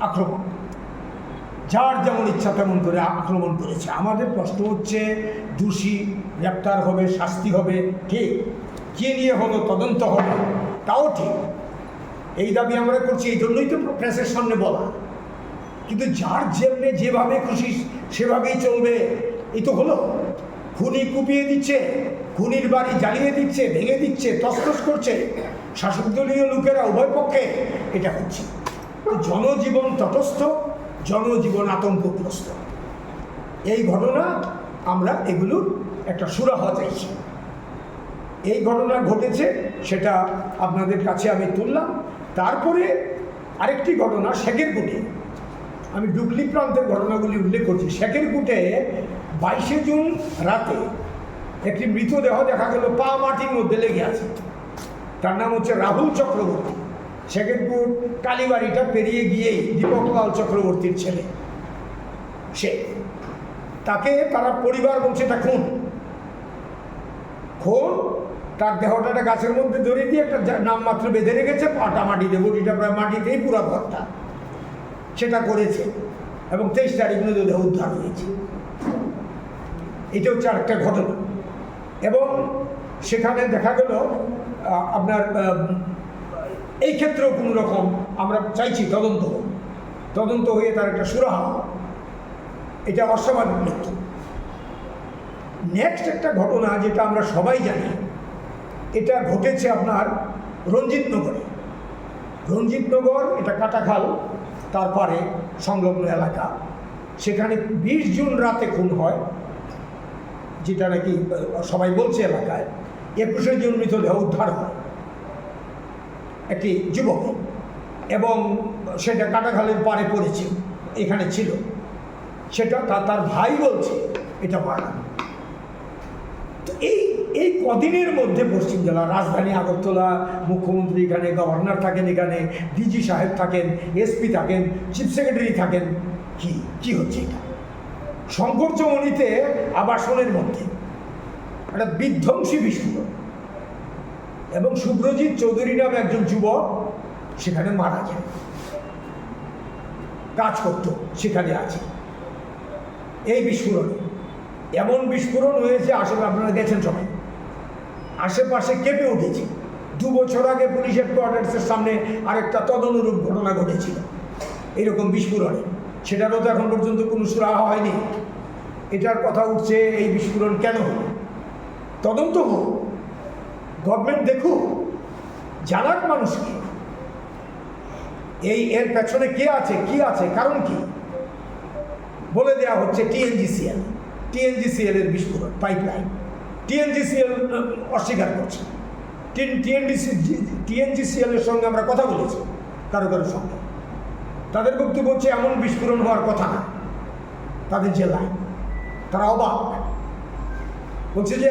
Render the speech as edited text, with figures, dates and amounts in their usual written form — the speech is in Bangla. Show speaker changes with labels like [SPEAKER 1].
[SPEAKER 1] আক্রমণ, যার যেমন ইচ্ছা তেমন করে আক্রমণ করেছে। আমাদের প্রশ্ন হচ্ছে, দোষী গ্রেপ্তার হবে, শাস্তি হবে, ঠিক, কে নিয়ে হলো তদন্ত হবে, তাও ঠিক, এই দাবি আমরা করছি, এই জন্যই তো প্রেসের সামনে বলা। কিন্তু যার যেমনি যেভাবে খুশি সেভাবেই চলবে, এই তো হলো। খুনি কুপিয়ে দিচ্ছে, খুনির বাড়ি জ্বালিয়ে দিচ্ছে, ভেঙে দিচ্ছে, তছনছ করছে শাসক দলীয় লোকেরা উভয় পক্ষে, এটা হচ্ছে। জনজীবন তটস্থ, জনজীবন আতঙ্কগ্রস্ত। এই ঘটনা আমরা এগুলোর একটা সুরাহা চাইছি। এই ঘটনা ঘটেছে, সেটা আপনাদের কাছে আমি তুললাম। তারপরে আরেকটি ঘটনা শেখেরকুটে, আমি ডুগলি প্রান্তের ঘটনাগুলি উল্লেখ করছি। শেখেরকুটে 22শে জুন রাতে একটি মৃতদেহ দেখা গেল পা মাটির মধ্যে লেগে আছে। তার নাম হচ্ছে রাহুল চক্রবর্তী। শেখেরপুর কালীবাড়িটা পেরিয়ে গিয়েই দীপকলাল চক্রবর্তীর ছেলে সে। তাকে তারা পরিবার বলছে এটা খুন। তার দেহটা একটা গাছের মধ্যে ধরে দিয়ে একটা নামমাত্র বেঁধে রেখেছে, পাটা মাটিতে, বটিটা প্রায় মাটিতেই পুরা ঘরটা, সেটা করেছে। এবং 23 তারিখ মৃতদেহ উদ্ধার হয়েছে। এটা হচ্ছে আরেকটা ঘটনা। এবং সেখানে দেখা গেল আপনার এই ক্ষেত্রেও কোনো রকম আমরা চাইছি তদন্ত হয়ে তার একটা সুরাহা। এটা অস্বাভাবিক মৃত্যু। নেক্সট একটা ঘটনা যেটা আমরা সবাই জানি, এটা ঘটেছে আপনার রঞ্জিতনগরে। রঞ্জিতনগর এটা কাটাখাল, তারপরে সংলগ্ন এলাকা। সেখানে 20 জুন রাতে খুন হয়, যেটা নাকি সবাই বলছে এলাকায়। 21শে জুন মৃতদেহ উদ্ধার হয় একটি যুবক, এবং সেটা কাটাখালের পাড়ে পড়েছে, এখানে ছিল। সেটা তার ভাই বলছে এটা মারা। তো এই কদিনের মধ্যে পশ্চিম জেলা রাজধানী আগরতলা, মুখ্যমন্ত্রী এখানে, গভর্নর থাকেন এখানে, ডিজি সাহেব থাকেন, এসপি থাকেন, চিফ সেক্রেটারি থাকেন, কি হচ্ছে এটা? শঙ্করচমনিতে আবাসনের মধ্যে একটা বিধ্বংসী বিস্ফোরণ, এবং শুভ্রজিৎ চৌধুরী নামে একজন যুবক সেখানে মারা যায়। কাজ করত সেখানে আছে। এই বিস্ফোরণে এমন বিস্ফোরণ হয়েছে, আসলে আপনারা গেছেন সবাই, আশেপাশে কেঁপে উঠেছে। 2 বছর আগে পুলিশ হেডকোয়ার্টার্সের সামনে আরেকটা তদনুরূপ ঘটনা ঘটেছিল এরকম বিস্ফোরণে, সেটারও তো এখন পর্যন্ত কোনো সুরাহা হয়নি। এটার কথা উঠছে, এই বিস্ফোরণ কেন হলো? তদন্ত হোক, গভর্নমেন্ট দেখুক, জানাক মানুষকে এর পেছনে কে আছে, কি আছে, কারণ কি। বলে দেওয়া হচ্ছে টিএনজিসিএল এর বিস্ফোরণ, পাইপলাইন। টিএনজিসিএল অস্বীকার করছে। টিএনজিসিএল এর সঙ্গে আমরা কথা বলেছি কারো সঙ্গে, তাদের বক্তব্য হচ্ছে এমন বিস্ফোরণ হওয়ার কথা না তাদের জেলায়। তারা অবাক, বলছে যে